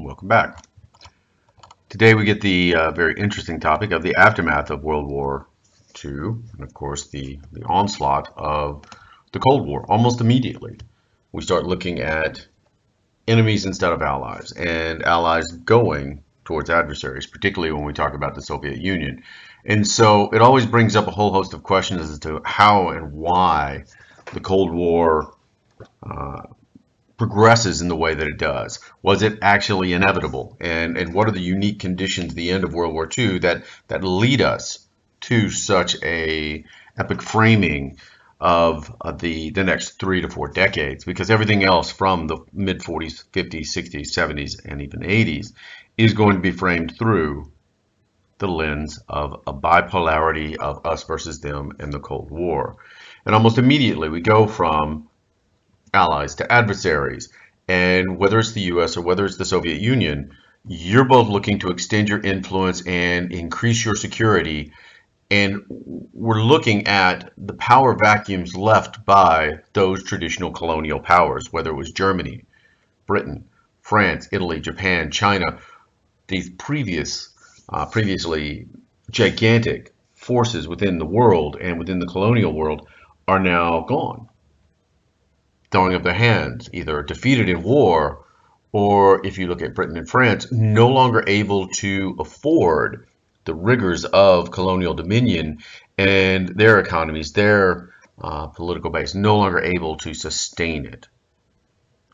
Welcome back. Today we get the very interesting topic of the aftermath of World War II, and of course the onslaught of the Cold War. Almost immediately, we start looking at enemies instead of allies, and allies going towards adversaries, particularly when we talk about the Soviet Union. And so it always brings up a whole host of questions as to how and why the Cold War progresses in the way that it does. Was it actually inevitable? And what are the unique conditions at the end of World War II that lead us to such a epic framing of the next 3 to 4 decades? Because everything else from the mid 40s, 50s, 60s, 70s, and even 80s is going to be framed through the lens of a bipolarity of us versus them in the Cold War. And almost immediately we go from allies to adversaries. And whether it's the US or whether it's the Soviet Union, you're both looking to extend your influence and increase your security. And we're looking at the power vacuums left by those traditional colonial powers, whether it was Germany, Britain, France, Italy, Japan, China, these previously gigantic forces within the world and within the colonial world are now gone, throwing up their hands, either defeated in war, or if you look at Britain and France, no longer able to afford the rigors of colonial dominion, and their economies, their political base, no longer able to sustain it.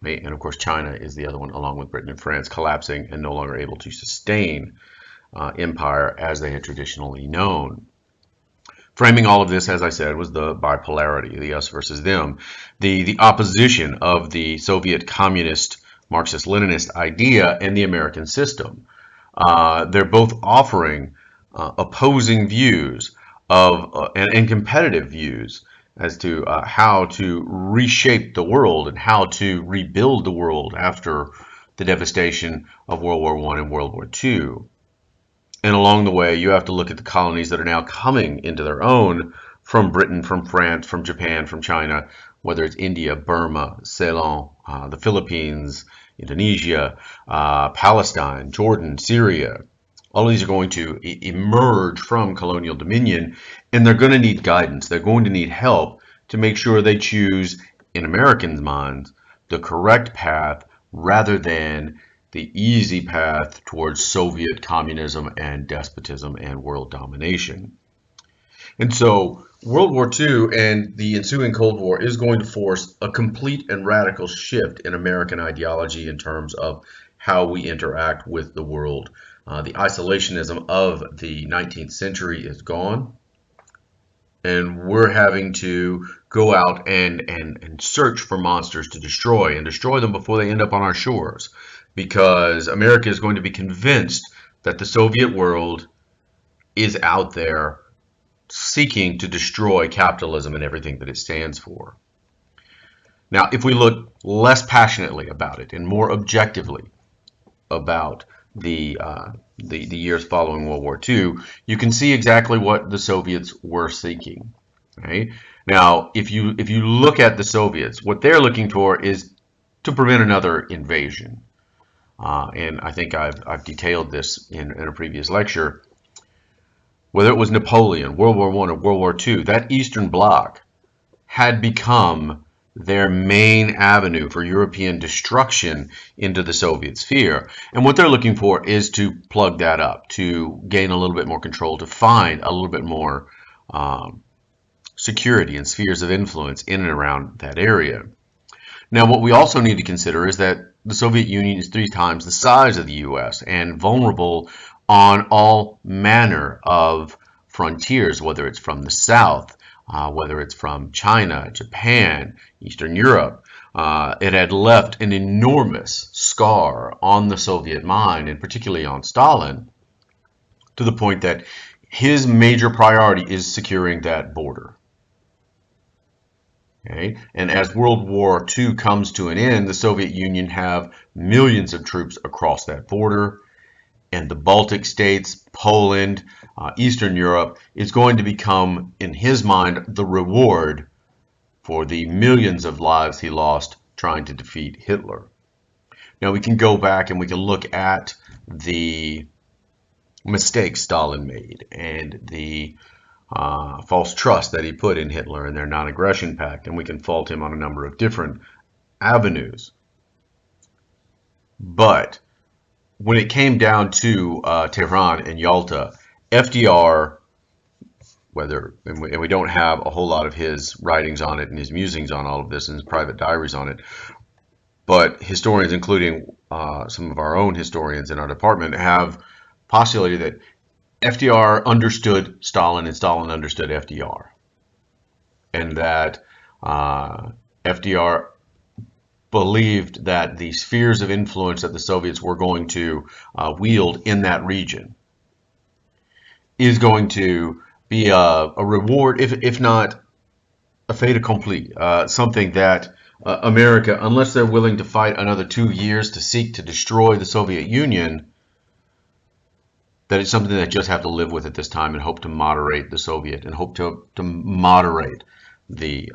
Right? And of course, China is the other one, along with Britain and France, collapsing and no longer able to sustain empire as they had traditionally known. Framing all of this, as I said, was the bipolarity, the us versus them, the opposition of the Soviet communist Marxist-Leninist idea and the American system. They're both offering opposing views and competitive views as to how to reshape the world and how to rebuild the world after the devastation of World War I and World War II. And along the way, you have to look at the colonies that are now coming into their own from Britain, from France, from Japan, from China, whether it's India, Burma, Ceylon, the Philippines, Indonesia, Palestine, Jordan, Syria. All of these are going to emerge from colonial dominion, and they're going to need guidance. They're going to need help to make sure they choose, in Americans' minds, the correct path rather than the easy path towards Soviet communism and despotism and world domination. And so World War II and the ensuing Cold War is going to force a complete and radical shift in American ideology in terms of how we interact with the world. The isolationism of the 19th century is gone, and we're having to go out and search for monsters to destroy and destroy them before they end up on our shores, because America is going to be convinced that the Soviet world is out there seeking to destroy capitalism and everything that it stands for. Now, if we look less passionately about it and more objectively about the years following World War II, you can see exactly what the Soviets were seeking. Right? Now, if you look at the Soviets, what they're looking for is to prevent another invasion. And I think I've detailed this in a previous lecture. Whether it was Napoleon, World War I, or World War II, that Eastern Bloc had become their main avenue for European destruction into the Soviet sphere. And what they're looking for is to plug that up, to gain a little bit more control, to find a little bit more security and spheres of influence in and around that area. Now, what we also need to consider is that the Soviet Union is 3 times the size of the US and vulnerable on all manner of frontiers, whether it's from the south, whether it's from China, Japan, Eastern Europe. It had left an enormous scar on the Soviet mind, and particularly on Stalin, to the point that his major priority is securing that border. Okay? And as World War II comes to an end, the Soviet Union have millions of troops across that border, and the Baltic states, Poland, Eastern Europe is going to become, in his mind, the reward for the millions of lives he lost trying to defeat Hitler. Now we can go back and we can look at the mistakes Stalin made and the false trust that he put in Hitler and their non-aggression pact, and we can fault him on a number of different avenues. But when it came down to Tehran and Yalta, FDR, and we don't have a whole lot of his writings on it and his musings on all of this and his private diaries on it, but historians, including some of our own historians in our department, have postulated that FDR understood Stalin and Stalin understood FDR, and that FDR believed that the spheres of influence that the Soviets were going to wield in that region is going to be a reward, if not a fait accompli, something that America, unless they're willing to fight another 2 years to seek to destroy the Soviet Union, that it's something they just have to live with at this time and hope to moderate the Soviet and hope to moderate the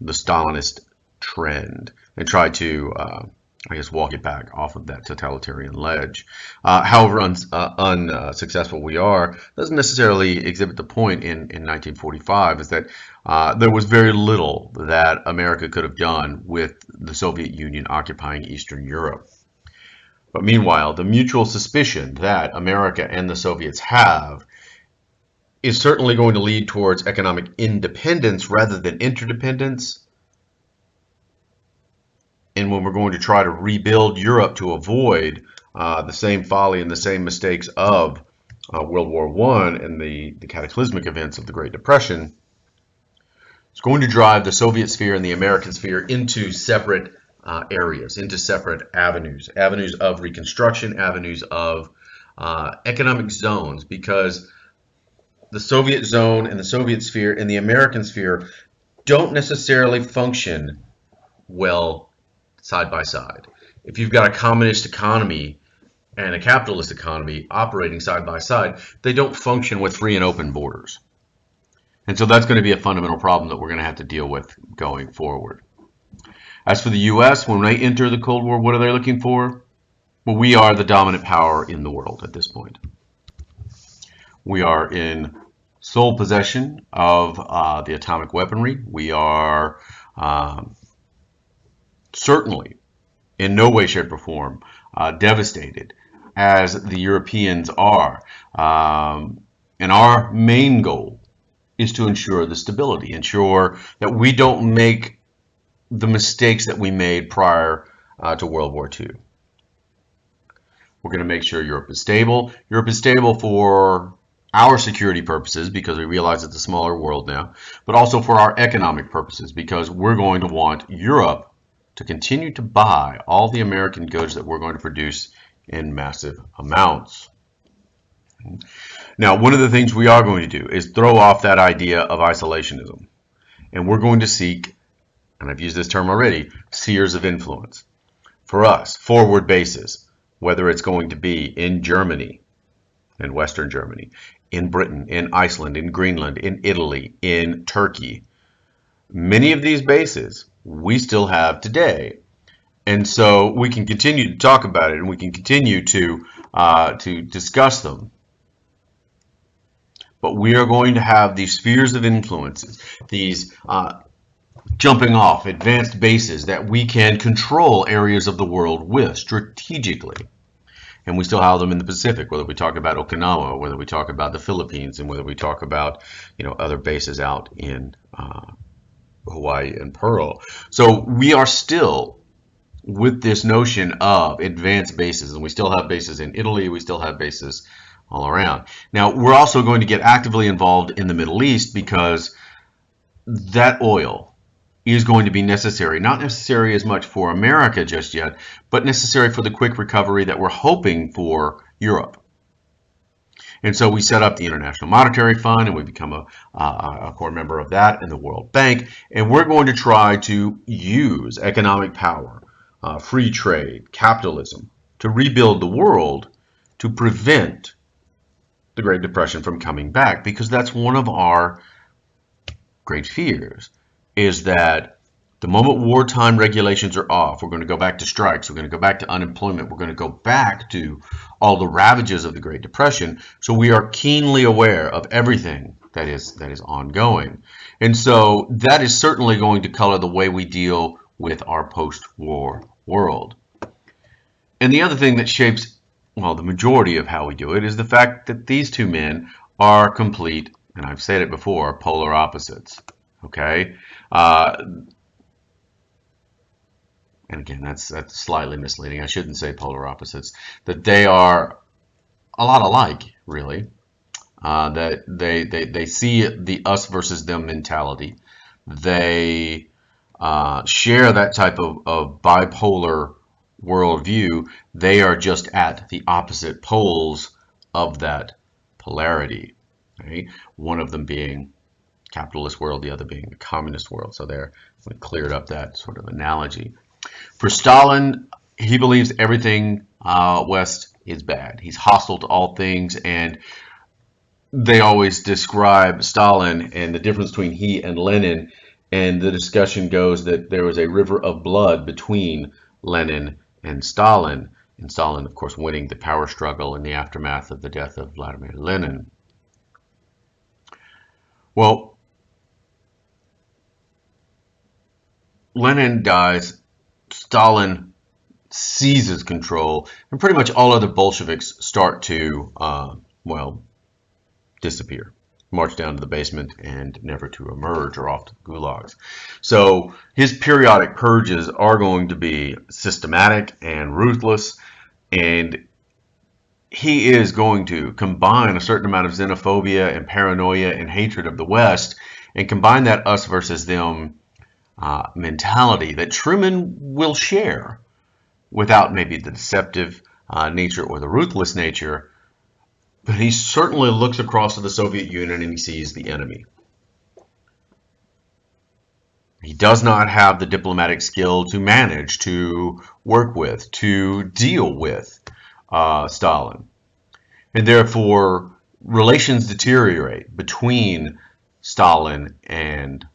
Stalinist trend and try to, I guess, walk it back off of that totalitarian ledge. However unsuccessful we are, doesn't necessarily exhibit the point in 1945 is that there was very little that America could have done with the Soviet Union occupying Eastern Europe. But meanwhile, the mutual suspicion that America and the Soviets have is certainly going to lead towards economic independence rather than interdependence. And when we're going to try to rebuild Europe to avoid the same folly and the same mistakes of World War I and the cataclysmic events of the Great Depression, it's going to drive the Soviet sphere and the American sphere into separate areas, into separate avenues of reconstruction, avenues of economic zones, because the Soviet zone and the Soviet sphere and the American sphere don't necessarily function well side by side. If you've got a communist economy and a capitalist economy operating side by side, they don't function with free and open borders. And so that's going to be a fundamental problem that we're going to have to deal with going forward. As for the U.S., when they enter the Cold War, what are they looking for? Well, we are the dominant power in the world at this point. We are in sole possession of the atomic weaponry. We are certainly in no way, shape, or form devastated as the Europeans are. And our main goal is to ensure the stability, ensure that we don't make the mistakes that we made prior to World War II. We're going to make sure Europe is stable. Europe is stable for our security purposes because we realize it's a smaller world now, but also for our economic purposes because we're going to want Europe to continue to buy all the American goods that we're going to produce in massive amounts. Now, one of the things we are going to do is throw off that idea of isolationism. And we're going to seek, and I've used this term already, spheres of influence. For us, forward bases, whether it's going to be in Germany, in Western Germany, in Britain, in Iceland, in Greenland, in Italy, in Turkey. Many of these bases we still have today. And so we can continue to talk about it and we can continue to discuss them. But we are going to have these spheres of influences, these jumping off advanced bases that we can control areas of the world with strategically. And we still have them in the Pacific, whether we talk about Okinawa, whether we talk about the Philippines, and whether we talk about other bases out in Hawaii and Pearl. So we are still with this notion of advanced bases, and we still have bases in Italy, we still have bases all around. Now, we're also going to get actively involved in the Middle East because that oil is going to be necessary, not necessary as much for America just yet, but necessary for the quick recovery that we're hoping for Europe. And so we set up the International Monetary Fund, and we become a core member of that and the World Bank. And we're going to try to use economic power, free trade, capitalism, to rebuild the world to prevent the Great Depression from coming back, because that's one of our great fears, is that The moment wartime regulations are off, we're going to go back to strikes, we're going to go back to unemployment, we're going to go back to all the ravages of the Great Depression. So we are keenly aware of everything that is ongoing. And so that is certainly going to color the way we deal with our post-war world. And the other thing that shapes, well, the majority of how we do it is the fact that these two men are complete, and I've said it before, polar opposites. Okay? And again, that's slightly misleading. I shouldn't say polar opposites. That they are a lot alike, really. That they see the us versus them mentality. They share that type of bipolar worldview. They are just at the opposite poles of that polarity. Right? One of them being capitalist world, the other being the communist world. So there, we cleared up that sort of analogy. For Stalin, he believes everything West is bad. He's hostile to all things, and they always describe Stalin and the difference between he and Lenin, and the discussion goes that there was a river of blood between Lenin and Stalin, of course, winning the power struggle in the aftermath of the death of Vladimir Lenin. Well, Lenin dies, Stalin seizes control, and pretty much all other Bolsheviks start to, well, disappear, march down to the basement and never to emerge, or off to the gulags. So his periodic purges are going to be systematic and ruthless, and he is going to combine a certain amount of xenophobia and paranoia and hatred of the West, and combine that us versus them mentality that Truman will share, without maybe the deceptive nature or the ruthless nature. But he certainly looks across to the Soviet Union and he sees the enemy. He does not have the diplomatic skill to manage, to work with, to deal with Stalin. And therefore, relations deteriorate between Stalin and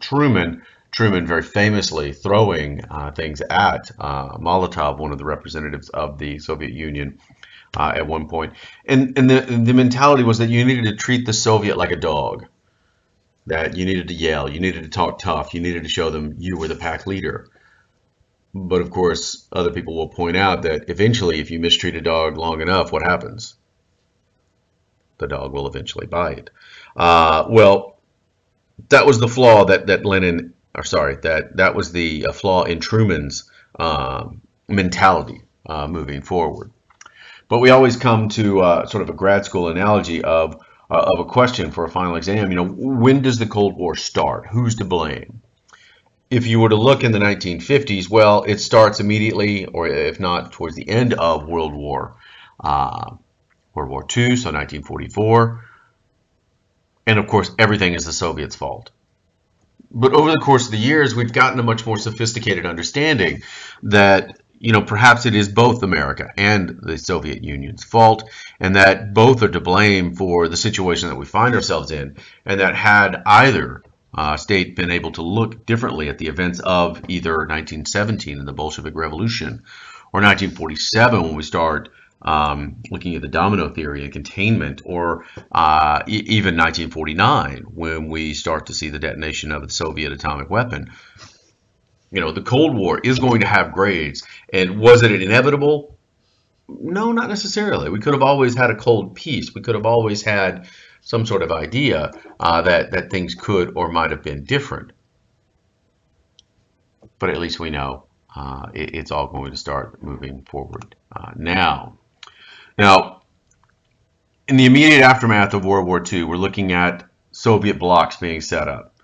Truman. Truman very famously throwing things at Molotov, one of the representatives of the Soviet Union, at one point. And the mentality was that you needed to treat the Soviet like a dog, that you needed to yell, you needed to talk tough, you needed to show them you were the pack leader. But of course, other people will point out that eventually, if you mistreat a dog long enough, what happens? The dog will eventually bite. Well, that was the flaw that Lenin, or sorry, that was the flaw in Truman's mentality moving forward. But we always come to sort of a grad school analogy of a question for a final exam. You know, when does the Cold War start? Who's to blame? If you were to look in the 1950s, well, it starts immediately, or if not, towards the end of World War II, so 1944. And of course, everything is the Soviets' fault. But over the course of the years, we've gotten a much more sophisticated understanding that, you know, perhaps it is both America and the Soviet Union's fault, and that both are to blame for the situation that we find ourselves in, and that had either state been able to look differently at the events of either 1917 and the Bolshevik Revolution, or 1947 when we start looking at the domino theory and containment, or even 1949 when we start to see the detonation of the Soviet atomic weapon. You know, the Cold War is going to have grades. And was it inevitable? No, not necessarily. We could have always had a cold peace. We could have always had some sort of idea that things could or might have been different. But at least we know it's all going to start moving forward now. Now, in the immediate aftermath of World War II, we're looking at Soviet blocs being set up,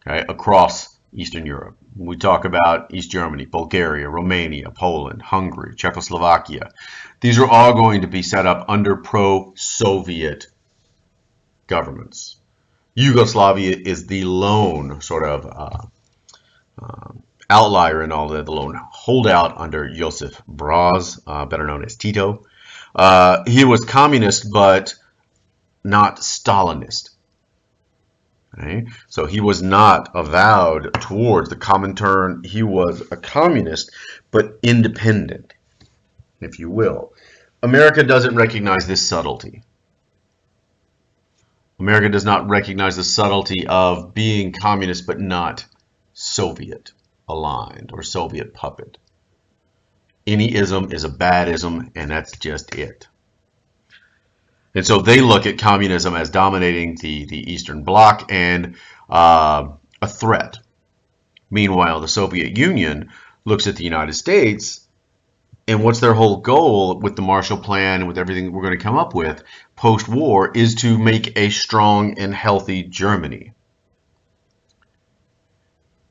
okay, across Eastern Europe. We talk about East Germany, Bulgaria, Romania, Poland, Hungary, Czechoslovakia. These are all going to be set up under pro-Soviet governments. Yugoslavia is the lone sort of outlier in all that, the lone holdout under Josip Broz, better known as Tito. He was communist, but not Stalinist. Okay? So he was not avowed towards the Comintern. He was a communist, but independent, if you will. America doesn't recognize this subtlety. America does not recognize the subtlety of being communist but not Soviet aligned or Soviet puppet. Any ism is a bad ism, and that's just it. And so they look at communism as dominating the Eastern Bloc and a threat. Meanwhile, the Soviet Union looks at the United States, and what's their whole goal with the Marshall Plan and with everything we're going to come up with post-war is to make a strong and healthy Germany,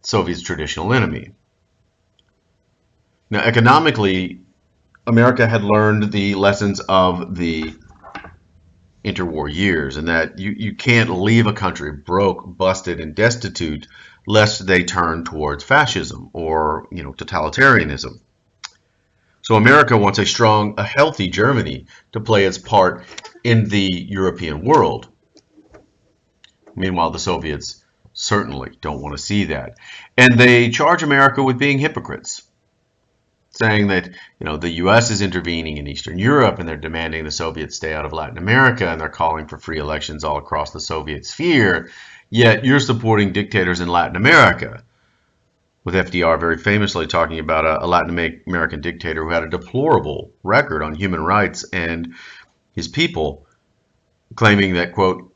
Soviet's traditional enemy. Now, economically, America had learned the lessons of the interwar years, and that you can't leave a country broke, busted, and destitute lest they turn towards fascism or totalitarianism. So America wants a strong, a healthy Germany to play its part in the European world. Meanwhile, the Soviets certainly don't want to see that. And they charge America with being hypocrites, saying that the US is intervening in Eastern Europe and they're demanding the Soviets stay out of Latin America and they're calling for free elections all across the Soviet sphere, yet you're supporting dictators in Latin America, with FDR very famously talking about a Latin American dictator who had a deplorable record on human rights and his people, claiming that, quote,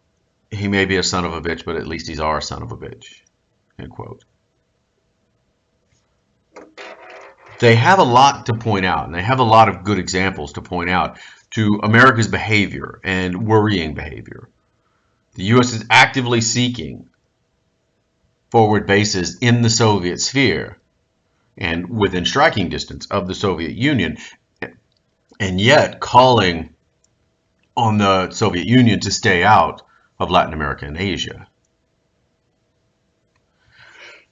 he may be a son of a bitch, but at least he's our son of a bitch, end quote. They have a lot to point out, and they have a lot of good examples to point out to America's behavior and worrying behavior. The U.S. is actively seeking forward bases in the Soviet sphere and within striking distance of the Soviet Union, and yet calling on the Soviet Union to stay out of Latin America and Asia.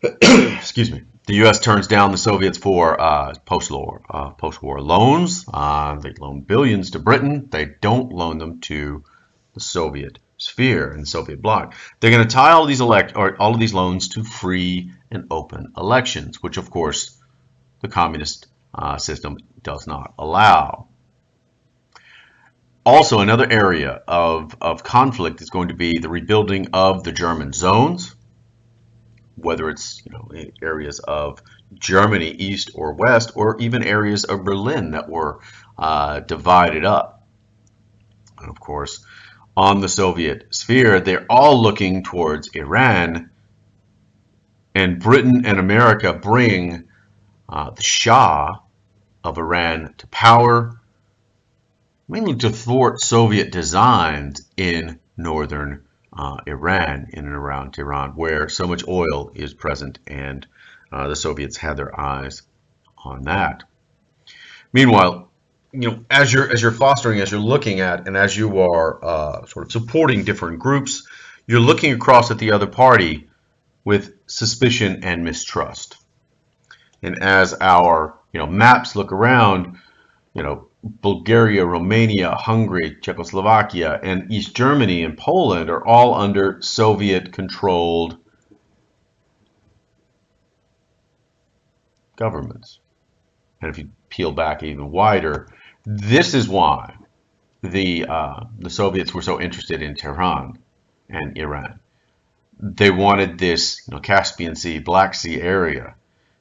Excuse me. The U.S. turns down the Soviets for post-war loans. They loan billions to Britain. They don't loan them to the Soviet sphere and the Soviet bloc. They're going to tie all of these loans to free and open elections, which of course the communist system does not allow. Also, another area of conflict is going to be the rebuilding of the German zones, whether it's areas of Germany east or west, or even areas of Berlin that were divided up. And of course, on the Soviet sphere, they're all looking towards Iran, and Britain and America bring the Shah of Iran to power, mainly to thwart Soviet designs in northern Iran, in and around Tehran, where so much oil is present, and the Soviets had their eyes on that. Meanwhile, as you're fostering, as you're looking at, and as you are sort of supporting different groups, you're looking across at the other party with suspicion and mistrust. And as our maps look around, Bulgaria, Romania, Hungary, Czechoslovakia, and East Germany and Poland are all under Soviet-controlled governments. And if you peel back even wider, this is why the Soviets were so interested in Tehran and Iran. They wanted this Caspian Sea, Black Sea area,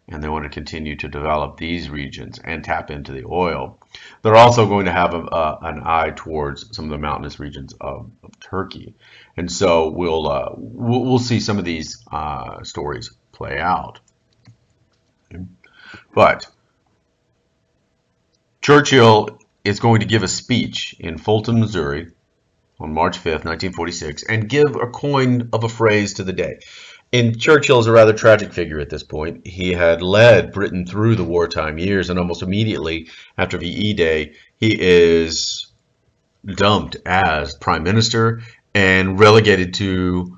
and they want to continue to develop these regions and tap into the oil. They're also going to have an eye towards some of the mountainous regions of Turkey, and so we'll see some of these stories play out. But Churchill is going to give a speech in Fulton, Missouri, on March 5th, 1946, and give a coin of a phrase to the day. And Churchill is a rather tragic figure at this point. He had led Britain through the wartime years, and almost immediately after VE Day, he is dumped as Prime Minister and relegated to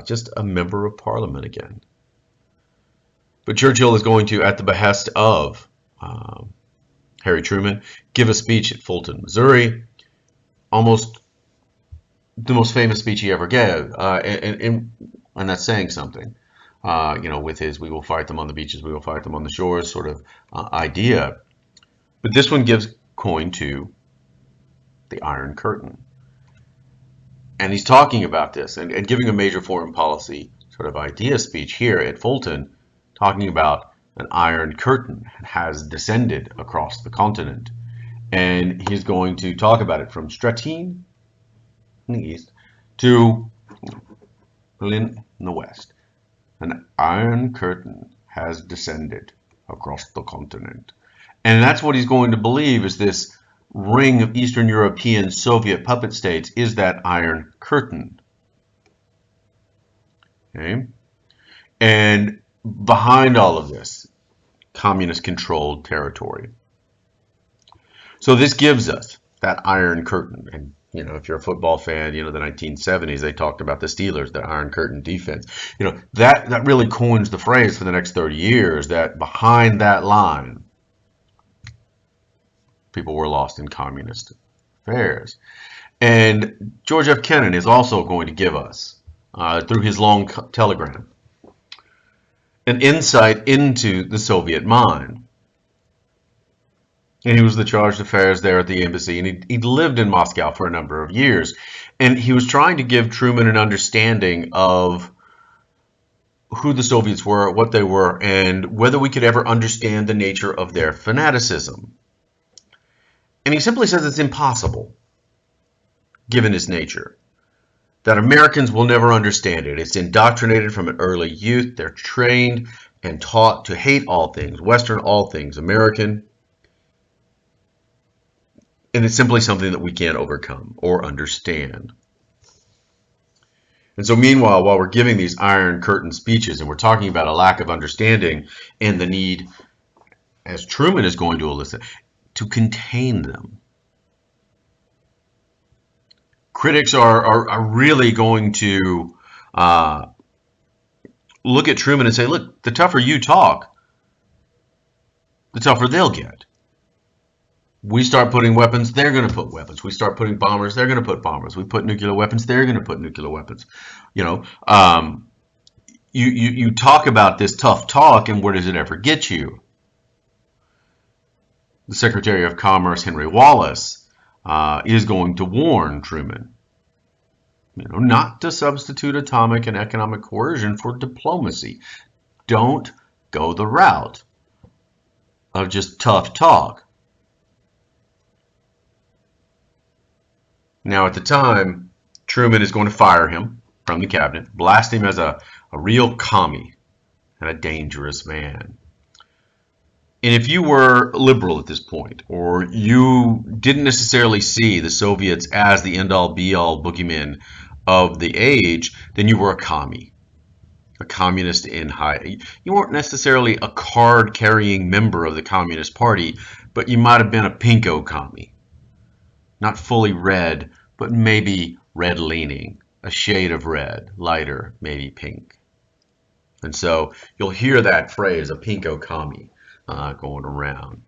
just a member of Parliament again. But Churchill is going to, at the behest of Harry Truman, give a speech at Fulton, Missouri, almost the most famous speech he ever gave, and that's saying something. With his "We will fight them on the beaches, we will fight them on the shores" sort of idea. But this one gives coin to the Iron Curtain. And he's talking about this and giving a major foreign policy sort of idea speech here at Fulton, talking about an Iron Curtain has descended across the continent. And he's going to talk about it from Stettin in the east to Berlin in the west. An Iron Curtain has descended across the continent. And that's what he's going to believe is this ring of Eastern European Soviet puppet states is that Iron Curtain. Okay? And behind all of this, communist-controlled territory. So this gives us that Iron Curtain. And, if you're a football fan, the 1970s, they talked about the Steelers, the Iron Curtain defense. That really coins the phrase for the next 30 years, that behind that line, people were lost in communist affairs. And George F. Kennan is also going to give us, through his long telegram, an insight into the Soviet mind. And he was the charge d'affaires there at the embassy, and he'd lived in Moscow for a number of years. And he was trying to give Truman an understanding of who the Soviets were, what they were, and whether we could ever understand the nature of their fanaticism. And he simply says it's impossible, given its nature, that Americans will never understand it. It's indoctrinated from an early youth. They're trained and taught to hate all things, Western, all things American. And it's simply something that we can't overcome or understand. And so meanwhile, while we're giving these Iron Curtain speeches and we're talking about a lack of understanding and the need, as Truman is going to elicit, to contain them. Critics are really going to look at Truman and say, look, the tougher you talk, the tougher they'll get. We start putting weapons, they're going to put weapons. We start putting bombers, they're going to put bombers. We put nuclear weapons, they're going to put nuclear weapons. You talk about this tough talk, and where does it ever get you? The Secretary of Commerce, Henry Wallace, is going to warn Truman, not to substitute atomic and economic coercion for diplomacy. Don't go the route of just tough talk. Now, at the time, Truman is going to fire him from the cabinet, blast him as a real commie and a dangerous man. And if you were liberal at this point, or you didn't necessarily see the Soviets as the end-all be-all boogeymen of the age, then you were a commie, a communist in hiding. You weren't necessarily a card-carrying member of the Communist Party, but you might have been a pinko commie. Not fully red, but maybe red-leaning, a shade of red, lighter, maybe pink. And so you'll hear that phrase, a pinko commie, going around.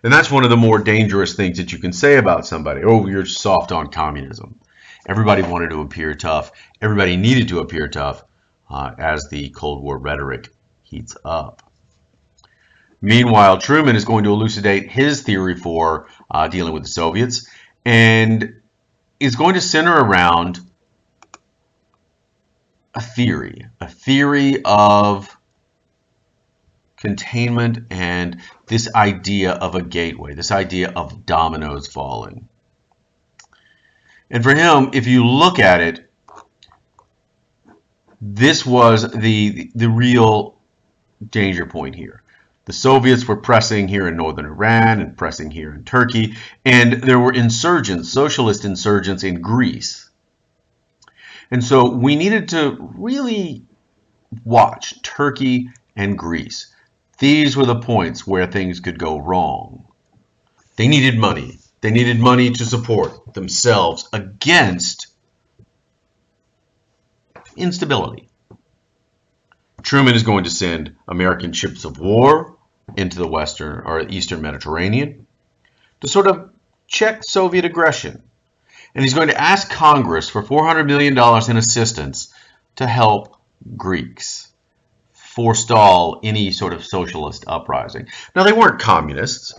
And that's one of the more dangerous things that you can say about somebody. Oh, you're soft on communism. Everybody wanted to appear tough. Everybody needed to appear tough as the Cold War rhetoric heats up. Meanwhile, Truman is going to elucidate his theory for dealing with the Soviets, and is going to center around a theory of containment and this idea of a gateway, this idea of dominoes falling. And for him, if you look at it, this was the real danger point here. The Soviets were pressing here in northern Iran and pressing here in Turkey, and there were insurgents, socialist insurgents in Greece. And so we needed to really watch Turkey and Greece. These were the points where things could go wrong. They needed money. They needed money to support themselves against instability. Truman is going to send American ships of war into the western or eastern Mediterranean to sort of check Soviet aggression. And he's going to ask Congress for $400 million in assistance to help Greeks forestall any sort of socialist uprising. Now, they weren't communists,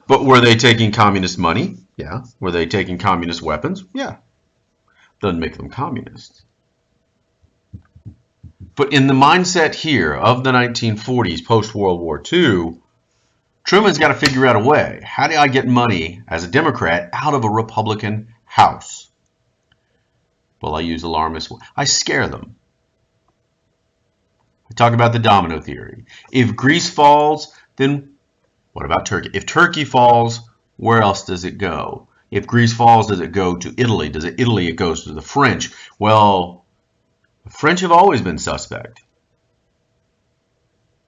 but were they taking communist money? Yeah. Were they taking communist weapons? Yeah. Doesn't make them communists. But in the mindset here of the 1940s, post-World War II, Truman's got to figure out a way. How do I get money as a Democrat out of a Republican House? Well, I use alarmist. I scare them. I talk about the domino theory. If Greece falls, then what about Turkey? If Turkey falls, where else does it go? If Greece falls, does it go to Italy? Italy, it goes to the French. Well, the French have always been suspect.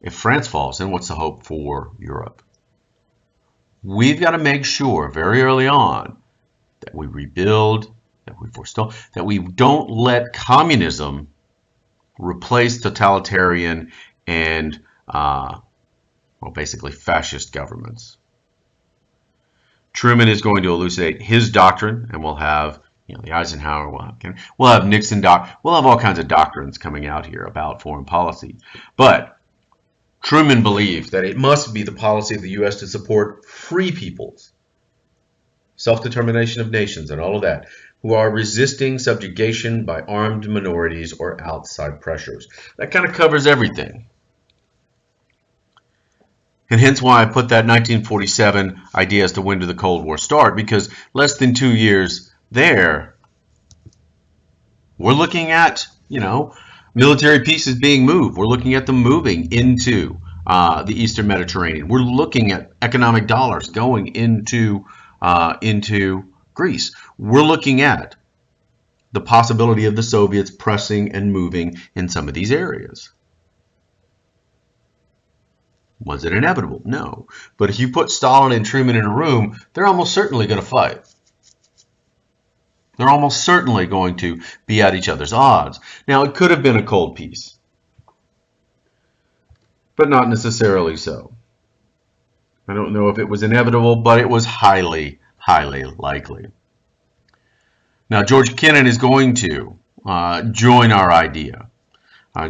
If France falls, then what's the hope for Europe? We've got to make sure very early on that we rebuild, that we forestall, that we don't let communism replace totalitarian and, well, basically fascist governments. Truman is going to elucidate his doctrine, and we'll have, the Eisenhower, we'll have Nixon we'll have all kinds of doctrines coming out here about foreign policy. But Truman believed that it must be the policy of the U.S. to support free peoples, self-determination of nations, and all of that, who are resisting subjugation by armed minorities or outside pressures. That kind of covers everything. And hence why I put that 1947 idea as to when did the Cold War start, because less than 2 years there, we're looking at, military pieces being moved. We're looking at them moving into the Eastern Mediterranean. We're looking at economic dollars going into Greece. We're looking at the possibility of the Soviets pressing and moving in some of these areas. Was it inevitable? No. But if you put Stalin and Truman in a room, they're almost certainly going to fight. They're almost certainly going to be at each other's odds. Now, it could have been a cold peace, but not necessarily so. I don't know if it was inevitable, but it was highly, highly likely. Now, George Kennan is going to join our idea,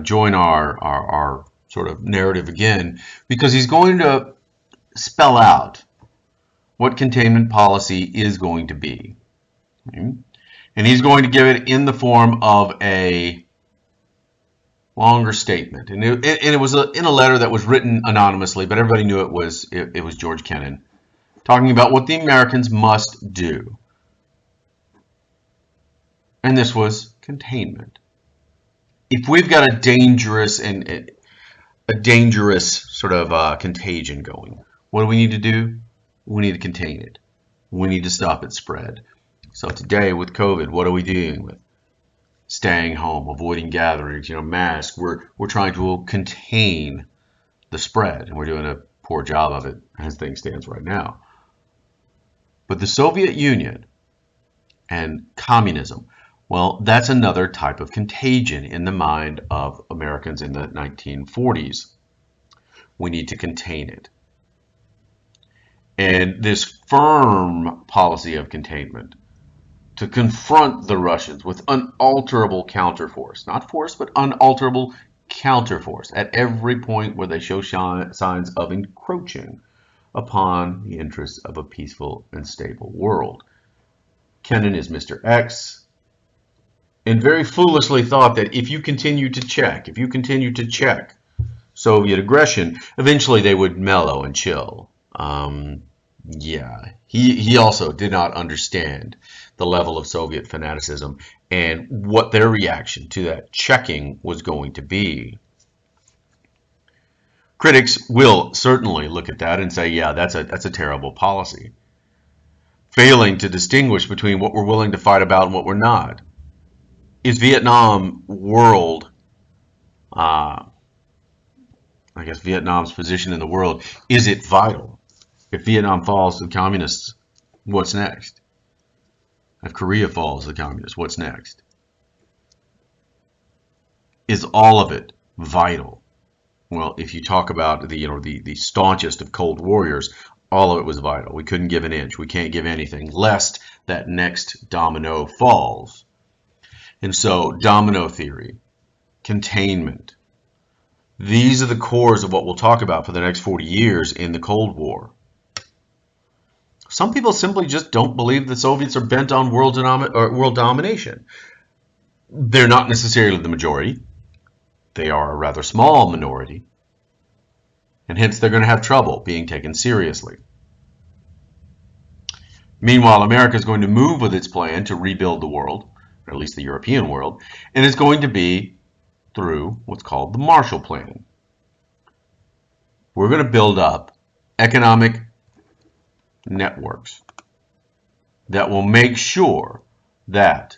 join our sort of narrative again, because he's going to spell out what containment policy is going to be. Okay? And he's going to give it in the form of a longer statement. And it was in a letter that was written anonymously, but everybody knew it was George Kennan, talking about what the Americans must do. And this was containment. If we've got a dangerous sort of contagion going, what do we need to do? We need to contain it. We need to stop its spread. So today with COVID, what are we dealing with? Staying home, avoiding gatherings, masks. We're trying to contain the spread, and we're doing a poor job of it as things stand right now. But the Soviet Union and communism, well, that's another type of contagion in the mind of Americans in the 1940s. We need to contain it. And this firm policy of containment to confront the Russians with unalterable counterforce, not force, but unalterable counterforce at every point where they show signs of encroaching upon the interests of a peaceful and stable world. Kennan is Mr. X, and very foolishly thought that if you continue to check Soviet aggression, eventually they would mellow and chill. He also did not understand the level of Soviet fanaticism and what their reaction to that checking was going to be. Critics will certainly look at that and say, yeah, that's a terrible policy. Failing to distinguish between what we're willing to fight about and what we're not. Is Vietnam world, Vietnam's position in the world, is it vital? If Vietnam falls to the communists, what's next? If Korea falls to the communists, what's next? Is all of it vital? Well, if you talk about the staunchest of cold warriors, all of it was vital. We couldn't give an inch. We can't give anything, lest that next domino falls. And so domino theory, containment, these are the cores of what we'll talk about for the next 40 years in the Cold War. Some people simply just don't believe the Soviets are bent on world domination. They're not necessarily the majority. They are a rather small minority, and hence they're going to have trouble being taken seriously. Meanwhile, America is going to move with its plan to rebuild the world, or at least the European world, and it's going to be through what's called the Marshall Plan. We're going to build up economic networks that will make sure that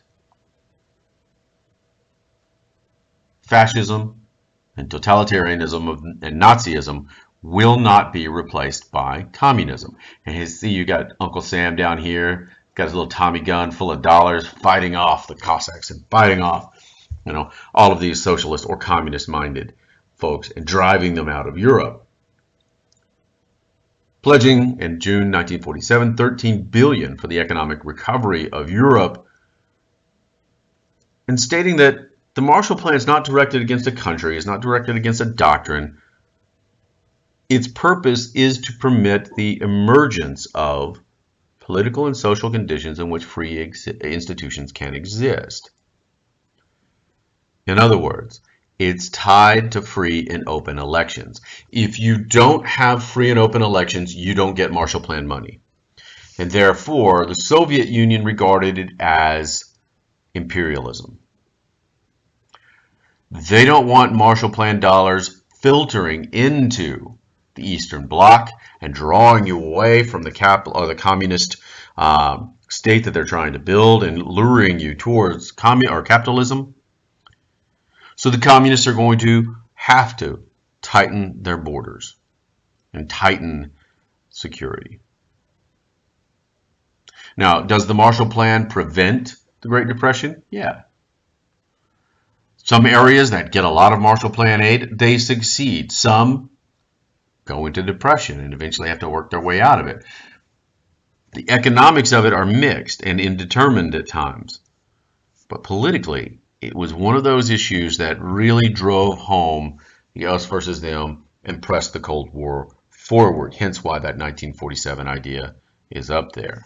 fascism and totalitarianism and Nazism will not be replaced by communism. And you see, you got Uncle Sam down here, got his little Tommy gun full of dollars, fighting off the Cossacks and fighting off, all of these socialist or communist-minded folks and driving them out of Europe. Pledging in June 1947, $13 billion for the economic recovery of Europe, and stating that the Marshall Plan is not directed against a country, is not directed against a doctrine. Its purpose is to permit the emergence of political and social conditions in which free institutions can exist. In other words, it's tied to free and open elections. If you don't have free and open elections, you don't get Marshall Plan money. And therefore, the Soviet Union regarded it as imperialism. They don't want Marshall Plan dollars filtering into the Eastern Bloc and drawing you away from the communist state that they're trying to build and luring you towards capitalism. So the communists are going to have to tighten their borders and tighten security. Now, does the Marshall Plan prevent the Great Depression? Yeah. Some areas that get a lot of Marshall Plan aid, they succeed. Some go into depression and eventually have to work their way out of it. The economics of it are mixed and indeterminate at times. But politically, it was one of those issues that really drove home the us versus them and pressed the Cold War forward, hence why that 1947 idea is up there.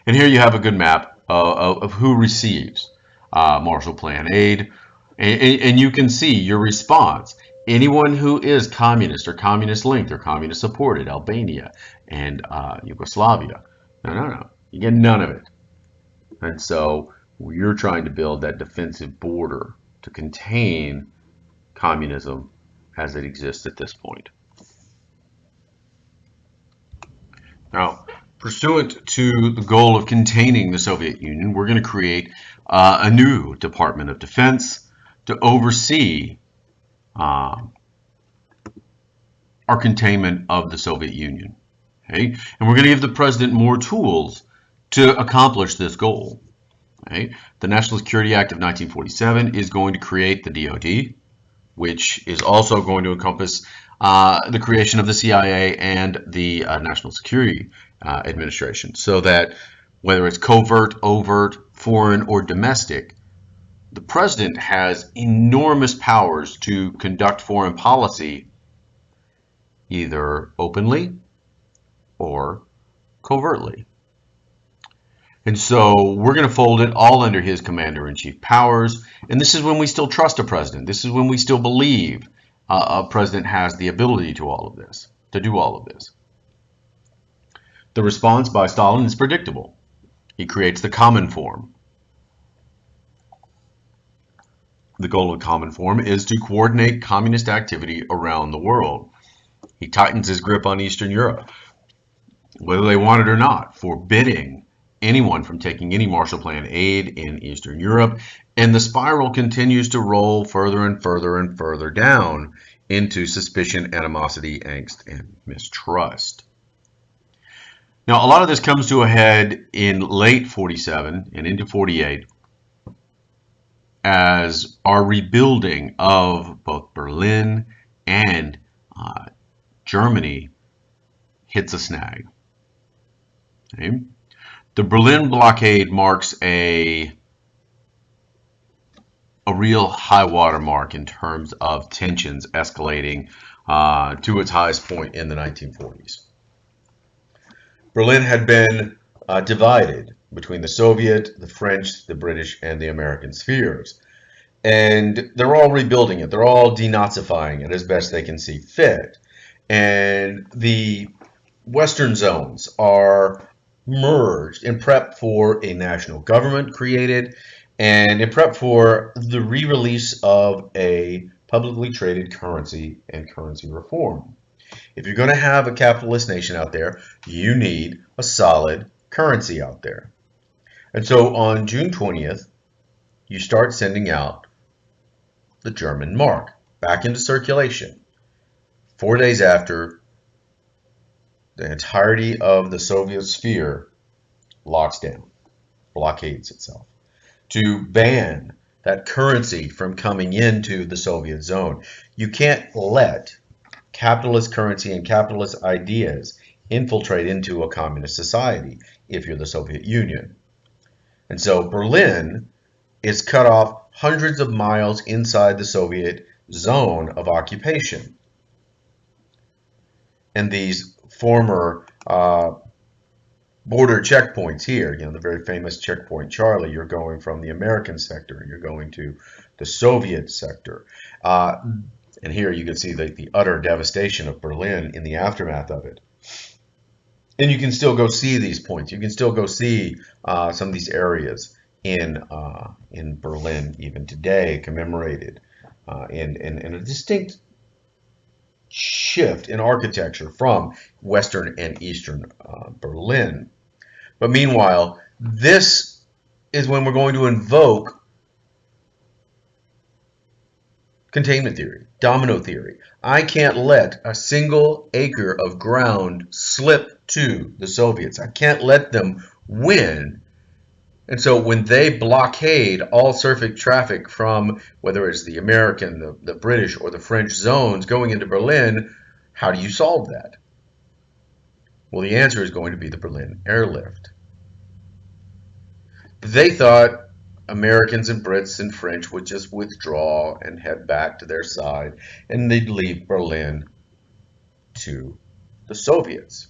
And here you have a good map of who receives Marshall Plan aid, and you can see your response. Anyone who is communist or communist linked or communist supported, Albania and Yugoslavia, no, you get none of it. And so you're trying to build that defensive border to contain communism as it exists at this point. Now, pursuant to the goal of containing the Soviet Union, we're going to create a new Department of Defense to oversee our containment of the Soviet Union. Okay? And we're going to give the president more tools to accomplish this goal. Okay? The National Security Act of 1947 is going to create the DoD, which is also going to encompass the creation of the CIA and the National Security Administration, so that whether it's covert, overt, foreign, or domestic, the president has enormous powers to conduct foreign policy either openly or covertly. And so we're going to fold it all under his commander-in-chief powers. And this is when we still trust a president. This is when we still believe a president has the ability to do all of this. The response by Stalin is predictable. He creates the Common Form. The goal of the Common Form is to coordinate communist activity around the world. He tightens his grip on Eastern Europe, whether they want it or not, forbidding anyone from taking any Marshall Plan aid in Eastern Europe, and the spiral continues to roll further and further and further down into suspicion, animosity, angst, and mistrust. Now, a lot of this comes to a head in late 47 and into 48 as our rebuilding of both Berlin and Germany hits a snag. Okay? The Berlin blockade marks a real high water mark in terms of tensions escalating to its highest point in the 1940s. Berlin had been divided between the Soviet, the French, the British, and the American spheres. And they're all rebuilding it. They're all denazifying it as best they can see fit. And the Western zones are merged in prep for a national government created and in prep for the re-release of a publicly traded currency and currency reform. If you're going to have a capitalist nation out there, you need a solid currency out there. And so on June 20th, you start sending out the German mark back into circulation. 4 days after, the entirety of the Soviet sphere locks down, blockades itself, to ban that currency from coming into the Soviet zone. You can't let capitalist currency and capitalist ideas infiltrate into a communist society if you're the Soviet Union. And so Berlin is cut off hundreds of miles inside the Soviet zone of occupation. And these former border checkpoints here, the very famous checkpoint Charlie, you're going from the American sector and you're going to the Soviet sector. And here you can see the utter devastation of Berlin in the aftermath of it. And you can still go see these points. You can still go see some of these areas in Berlin even today commemorated in a distinct shift in architecture from Western and Eastern Berlin. But meanwhile, this is when we're going to invoke containment theory, domino theory. I can't let a single acre of ground slip to the Soviets. I can't let them win. And so when they blockade all surface traffic from whether it's the American, the British, or the French zones going into Berlin, how do you solve that? Well, the answer is going to be the Berlin airlift. They thought Americans and Brits and French would just withdraw and head back to their side, and they'd leave Berlin to the Soviets.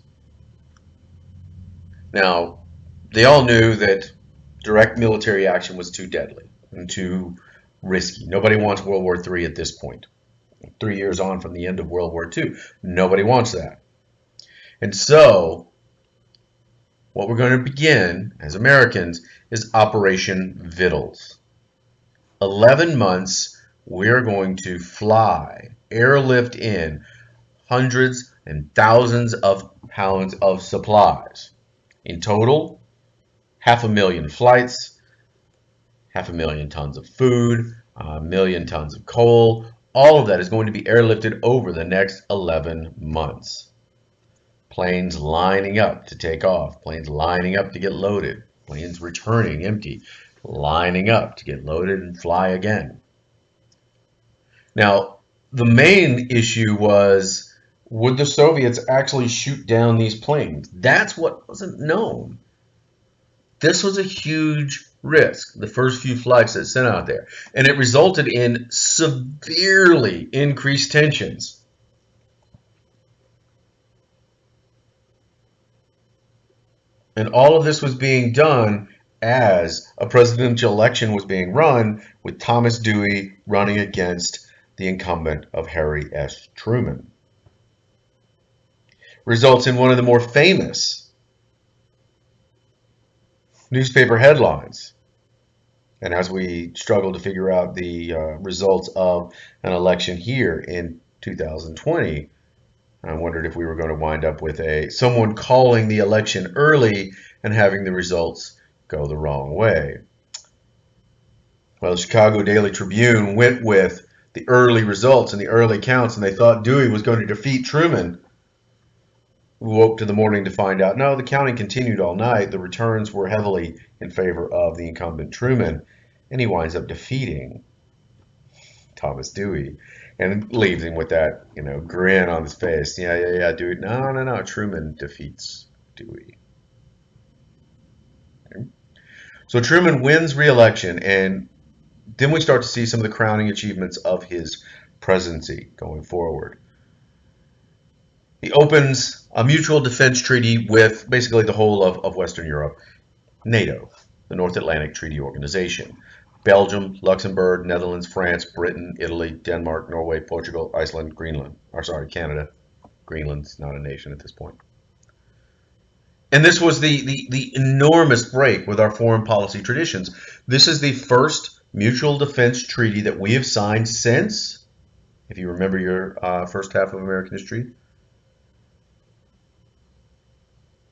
Now, they all knew that direct military action was too deadly and too risky. Nobody wants World War III at this point. 3 years on from the end of World War II. Nobody wants that. And so, what we're going to begin as Americans is Operation Vittles. 11 months, we're going to fly, airlift in hundreds and thousands of pounds of supplies. In total, 500,000 flights, 500,000 tons of food, 1,000,000 tons of coal. All of that is going to be airlifted over the next 11 months. Planes lining up to take off, planes lining up to get loaded, planes returning empty, lining up to get loaded and fly again. Now, the main issue was, would the Soviets actually shoot down these planes? That's what wasn't known. This was a huge risk, the first few flights that sent out there, and it resulted in severely increased tensions. And all of this was being done as a presidential election was being run with Thomas Dewey running against the incumbent of Harry S. Truman. Results in one of the more famous newspaper headlines. And as we struggle to figure out the results of an election here in 2020, I wondered if we were going to wind up with someone calling the election early and having the results go the wrong way. Well, the Chicago Daily Tribune went with the early results and the early counts, and they thought Dewey was going to defeat Truman. We woke to the morning to find out, no, the counting continued all night. The returns were heavily in favor of the incumbent Truman, and he winds up defeating Thomas Dewey and leaves him with that, grin on his face. Yeah, Dewey. No, Truman defeats Dewey. So Truman wins re-election, and then we start to see some of the crowning achievements of his presidency going forward. He opens a mutual defense treaty with basically the whole of Western Europe, NATO, the North Atlantic Treaty Organization. Belgium, Luxembourg, Netherlands, France, Britain, Italy, Denmark, Norway, Portugal, Iceland, Greenland. Or sorry, Canada. Greenland's not a nation at this point. And this was the enormous break with our foreign policy traditions. This is the first mutual defense treaty that we have signed since, if you remember your first half of American history,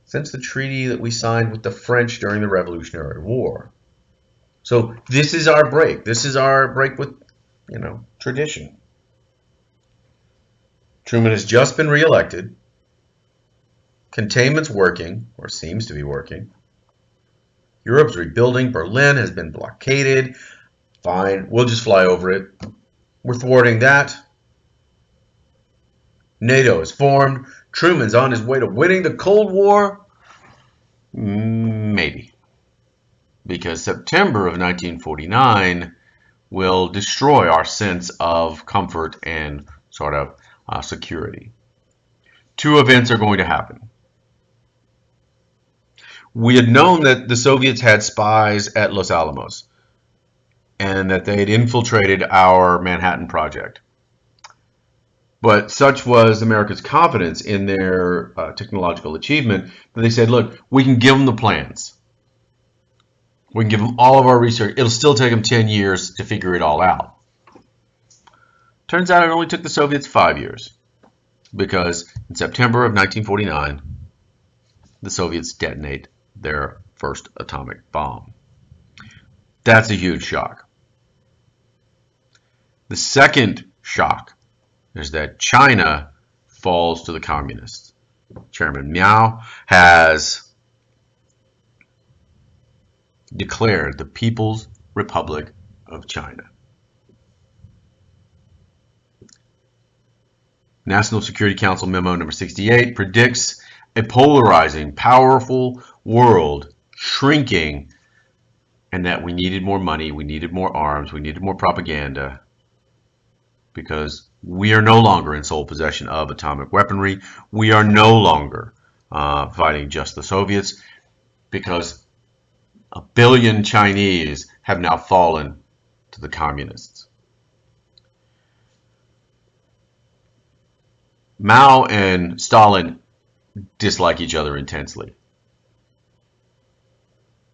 since the treaty that we signed with the French during the Revolutionary War. So this is our break. This is our break with, tradition. Truman has just been reelected. Containment's working, or seems to be working. Europe's rebuilding. Berlin has been blockaded. Fine, we'll just fly over it. We're thwarting that. NATO is formed. Truman's on his way to winning the Cold War. Maybe. Because September of 1949 will destroy our sense of comfort and sort of security. Two events are going to happen. We had known that the Soviets had spies at Los Alamos and that they had infiltrated our Manhattan Project. But such was America's confidence in their technological achievement that they said, look, we can give them the plans. We can give them all of our research. It'll still take them 10 years to figure it all out. Turns out it only took the Soviets 5 years, because in September of 1949, the Soviets detonate their first atomic bomb. That's a huge shock. The second shock is that China falls to the communists. Chairman Mao has declared the People's Republic of China. National Security Council Memo number 68 predicts a polarizing, powerful world shrinking, and that we needed more money, we needed more arms, we needed more propaganda, because we are no longer in sole possession of atomic weaponry. We are no longer fighting just the Soviets, because 1 billion Chinese have now fallen to the communists. Mao and Stalin dislike each other intensely.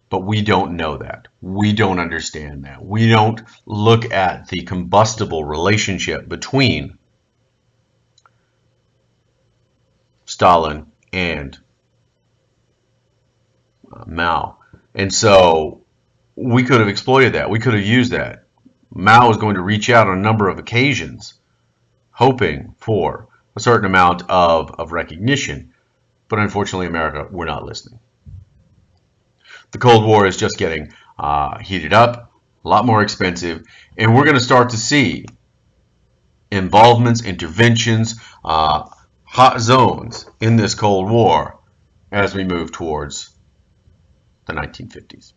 But we don't know that. We don't understand that. We don't look at the combustible relationship between Stalin and Mao. And so we could have exploited that. We could have used that. Mao was going to reach out on a number of occasions, hoping for a certain amount of recognition. But unfortunately, America, we're not listening. The Cold War is just getting heated up, a lot more expensive, and we're going to start to see involvements, interventions, hot zones in this Cold War as we move towards the 1950s.